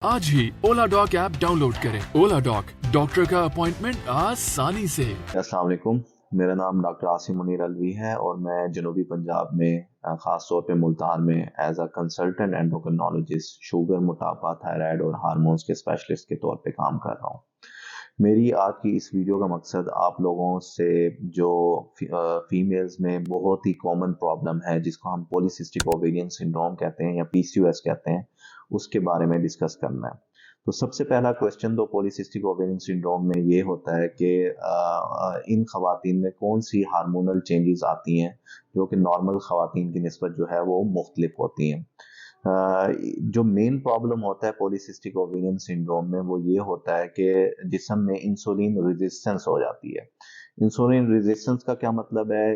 आज ही ओला dock app download करें। ओला dock, doctor का अपॉइंटमेंट आसानी से। अस्सलाम वालेकुम। मेरा नाम डॉक्टर आसिम मुनीर अलवी है और मैं जनूबी पंजाब में ख़ास तौर पे मुल्तान में as a consultant endocrinologist sugar, मोटापा, थायराइड और हार्मोन्स के स्पेशलिस्ट के तौर पे काम कर रहा हूँ। मेरी आज की इस वीडियो का मकसद आप लोगों से जो फीमेल्स में बहुत ही कॉमन प्रॉब्लम है जिसको हम पॉलीसिस्टिक ओवेरियन सिंड्रोम कहते हैं या पीसीओएस कहते हैं, उसके बारे में डिस्कस करना है। तो सबसे पहला क्वेश्चन तो पॉलीसिस्टिक ओवेरियन सिंड्रोम में ये होता है कि इन खवातीन में कौन सी हार्मोनल चेंजेस आती हैं जो कि नॉर्मल खवातीन की निस्बत जो है वो मुख्तलिफ होती हैं। जो मेन प्रॉब्लम होता है पॉलीसिस्टिक ओवेरियन सिंड्रोम में वो ये होता है कि जिस्म में इंसुलिन रेजिस्टेंस हो जाती है। इंसुलिन रेजिस्टेंस का क्या मतलब है?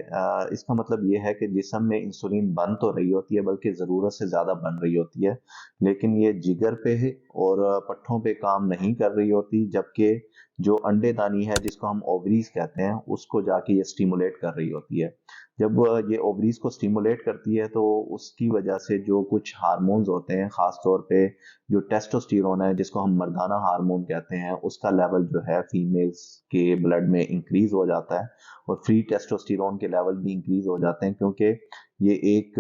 इसका मतलब ये है कि जिस्म में इंसुलिन बन तो रही होती है बल्कि ज़रूरत से ज़्यादा बन रही होती है, लेकिन ये जिगर पे है और पट्ठों पे काम नहीं कर रही होती, जबकि जो अंडेदानी है जिसको हम ओवरीज कहते हैं उसको जाके ये स्टिमुलेट कर रही होती है। जब ये ओवरीज को स्टिमुलेट करती है तो उसकी वजह से जो कुछ हार्मोन्स होते हैं, खास तौर पे जो टेस्टोस्टेरोन है जिसको हम मर्दाना हार्मोन कहते हैं, उसका लेवल जो है फीमेल्स के ब्लड में इंक्रीज हो जाता है और फ्री टेस्टोस्टेरोन के लेवल भी इंक्रीज हो जाते हैं, क्योंकि ये एक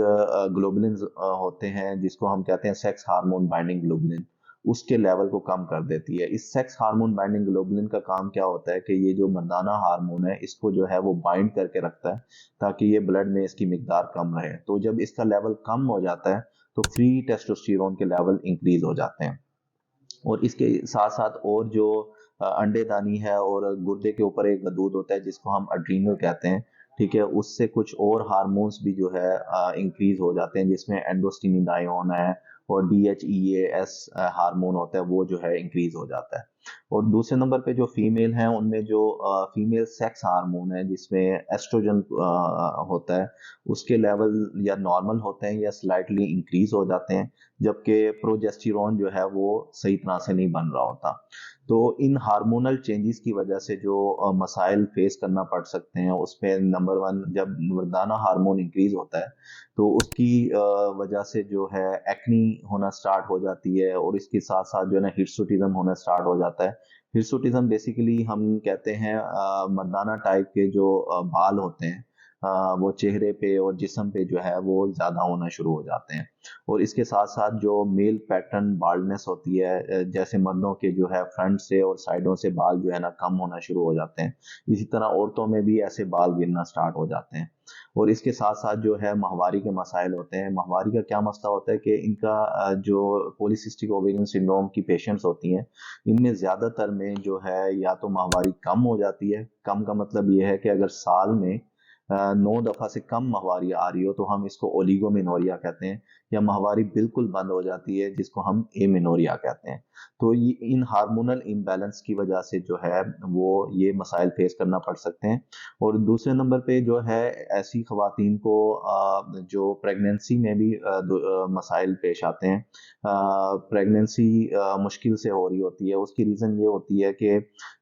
ग्लोबुलिन होते हैं जिसको हम कहते हैं सेक्स हार्मोन बाइंडिंग ग्लोबुलिन, उसके लेवल को कम कर देती है। इस सेक्स हार्मोन बाइंडिंग ग्लोबुलिन का काम क्या होता है कि ये जो मर्दाना हार्मोन है इसको जो है वो बाइंड करके रखता है ताकि ये ब्लड में इसकी मिकदार कम रहे। तो जब इसका लेवल कम हो जाता है तो फ्री टेस्टोस्टेरोन के लेवल इंक्रीज हो जाते हैं। और इसके साथ साथ और जो अंडेदानी है और गुर्दे के ऊपर एक गदूद होता है जिसको हम अड्रीनल कहते हैं, ठीक है, उससे कुछ और हार्मोन्स भी जो है इंक्रीज हो जाते हैं, जिसमें एंडोस्टिनिडायोन है और डीएचईएएस हार्मोन होता है वो जो है इंक्रीज हो जाता है। और दूसरे नंबर पे जो फीमेल हैं उनमें जो फीमेल सेक्स हार्मोन है जिसमें एस्ट्रोजन होता है, उसके लेवल या नॉर्मल होते हैं या स्लाइटली इंक्रीज हो जाते हैं, जबकि प्रोजेस्टेरोन जो है वो सही तरह से नहीं बन रहा होता। तो इन हार्मोनल चेंजेस की वजह से जो मसाइल फेस करना पड़ सकते हैं उसमें नंबर वन, जब मर्दाना हार्मोन इंक्रीज होता है तो उसकी वजह से जो है एक्नी होना स्टार्ट हो जाती है और इसके साथ साथ जो है ना हिर्सुटिज्म होना स्टार्ट हो जाता है। हिर्सुटिज्म बेसिकली हम कहते हैं मर्दाना टाइप के जो बाल होते हैं, वो चेहरे पे और जिस्म पे जो है वो ज़्यादा होना शुरू हो जाते हैं। और इसके साथ साथ जो मेल पैटर्न बाल्डनेस होती है, जैसे मर्दों के जो है फ्रंट से और साइडों से बाल जो है ना कम होना शुरू हो जाते हैं, इसी तरह औरतों में भी ऐसे बाल गिरना स्टार्ट हो जाते हैं। और इसके साथ साथ जो है माहवारी के मसाइल होते हैं। माहवारी का क्या मसला होता है कि इनका जो पॉलीसिस्टिक ओवेरियन सिंड्रोम की पेशेंट्स होती हैं, इनमें ज़्यादातर में जो है या तो माहवारी कम हो जाती है। कम का मतलब ये है कि अगर साल में 9 दफ़ा से कम माहवारी आ रही हो तो हम इसको ओलिगोमेनोरिया कहते हैं, या माहवारी बिल्कुल बंद हो जाती है जिसको हम एमेनोरिया कहते हैं। तो ये इन हार्मोनल इम्बैलेंस की वजह से जो है वो ये मसाइल फेस करना पड़ सकते हैं। और दूसरे नंबर पे जो है ऐसी खवातीन को जो प्रेगनेंसी में भी मसाइल पेश आते हैं। प्रेगनेंसी मुश्किल से हो रही होती है, उसकी रीज़न ये होती है कि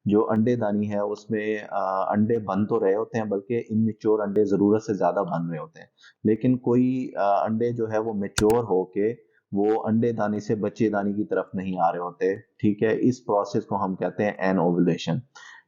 जो अंडेदानी है उसमें अंडे बन तो रहे होते हैं बल्कि इमैच्योर अंडे ज़रूरत से ज़्यादा बन रहे होते हैं, लेकिन कोई अंडे जो है वो मैच्योर होके वो अंडेदानी से बच्चेदानी की तरफ नहीं आ रहे होते, ठीक है। इस प्रोसेस को हम कहते हैं एनओवुलेशन,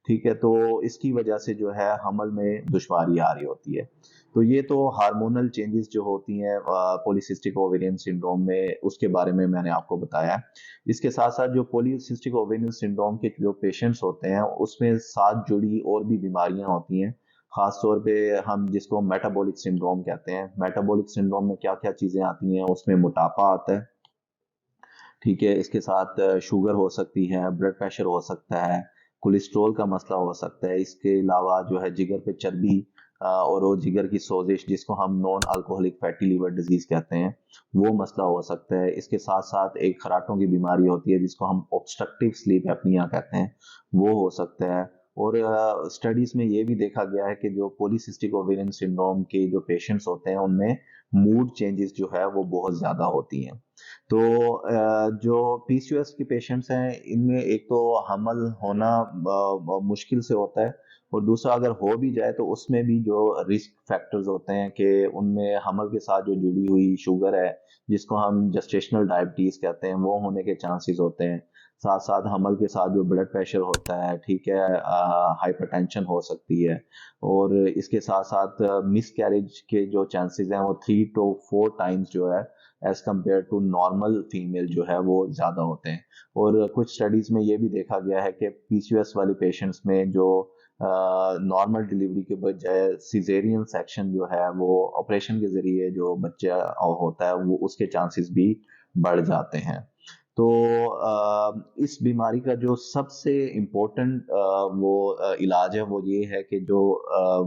ठीक है। तो इसकी वजह से जो है हमल में दुश्वारी आ रही होती है। तो ये तो हार्मोनल चेंजेस जो होती हैं पॉलीसिस्टिक ओवेरियन सिंड्रोम में, उसके बारे में मैंने आपको बताया। इसके साथ साथ जो पॉलीसिस्टिक ओवेरियन सिंड्रोम के जो पेशेंट्स होते हैं उसमें साथ जुड़ी और भी बीमारियां होती हैं। खास तौर पे हम जिसको मेटाबॉलिक सिंड्रोम कहते हैं। मेटाबॉलिक सिंड्रोम में क्या क्या चीज़ें आती हैं, उसमें मोटापा आता है, ठीक है। इसके साथ शुगर हो सकती है, ब्लड प्रेशर हो सकता है, कोलेस्ट्रॉल का मसला हो सकता है। इसके अलावा जो है जिगर पे चर्बी और वो जिगर की सोजिश जिसको हम non alcoholic fatty liver disease कहते हैं, वो मसला हो सकता है। इसके साथ साथ एक खराटों की बीमारी होती है जिसको हम ऑब्स्ट्रक्टिव स्लीप एपनिया कहते हैं, वो हो सकता है। और स्टडीज में ये भी देखा गया है कि जो पॉलीसिस्टिक ओवेरियन सिंड्रोम के जो पेशेंट्स होते हैं उनमें मूड चेंजेस जो है वो बहुत ज़्यादा होती हैं। तो जो पीसीओएस के पेशेंट्स हैं इनमें एक तो हमल होना मुश्किल से होता है और दूसरा अगर हो भी जाए तो उसमें भी जो रिस्क फैक्टर्स होते हैं कि उनमें हमल के साथ जो जुड़ी हुई शुगर है, जिसको हम जेस्टेशनल डायबिटीज़ कहते हैं, वो होने के चांसेस होते हैं। साथ साथ हमल के साथ जो ब्लड प्रेशर होता है, ठीक है, हाइपरटेंशन हो सकती है, और इसके साथ साथ मिस कैरेज के जो चांसेस हैं वो 3 to 4 टाइम्स जो है as compared to normal female जो है वो ज़्यादा होते हैं। और कुछ स्टडीज़ में ये भी देखा गया है कि पीसीओएस वाले पेशेंट्स में जो नॉर्मल डिलीवरी के बजाय सिजेरियन सेक्शन जो है वो ऑपरेशन के ज़रिए जो बच्चा होता है वो उसके चांसेस भी बढ़ जाते हैं। तो इस बीमारी का जो सबसे इम्पोर्टेंट इलाज है वो ये है कि जो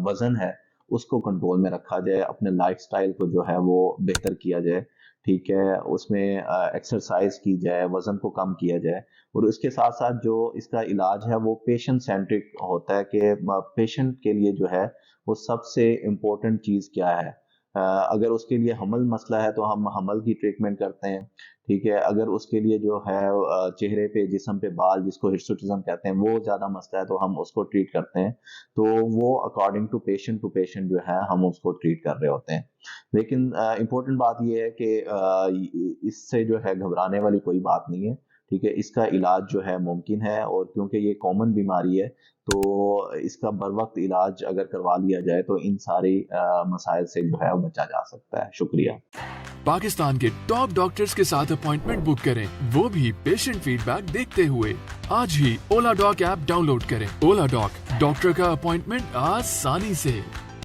वज़न है उसको कंट्रोल में रखा जाए, अपने लाइफस्टाइल को जो है वो बेहतर किया जाए, ठीक है, उसमें एक्सरसाइज की जाए, वज़न को कम किया जाए, और उसके साथ साथ जो इसका इलाज है वो पेशेंट सेंट्रिक होता है कि पेशेंट के लिए जो है वो सबसे इम्पोर्टेंट चीज़ क्या है। अगर उसके लिए हमल मसला है तो हम हमल की ट्रीटमेंट करते हैं, ठीक है। अगर उसके लिए जो है चेहरे पे, जिस्म पे बाल, जिसको हिर्सुटिज्म कहते हैं, वो ज़्यादा मसला है तो हम उसको ट्रीट करते हैं। तो वो अकॉर्डिंग टू पेशेंट जो है हम उसको ट्रीट कर रहे होते हैं। लेकिन इम्पोर्टेंट बात ये है कि इससे जो है घबराने वाली कोई बात नहीं है, ठीक है। इसका इलाज जो है मुमकिन है, और क्योंकि ये कॉमन बीमारी है तो इसका बरवक्त इलाज अगर करवा लिया जाए तो इन सारी मसाइल से जो है बचा जा सकता है। शुक्रिया। पाकिस्तान के टॉप डॉक्टर्स के साथ अपॉइंटमेंट बुक करें, वो भी पेशेंट फीडबैक देखते हुए। आज ही ओला डॉक ऐप डाउनलोड करें। ओला डॉक, डॉक्टर का अपॉइंटमेंट आसानी से।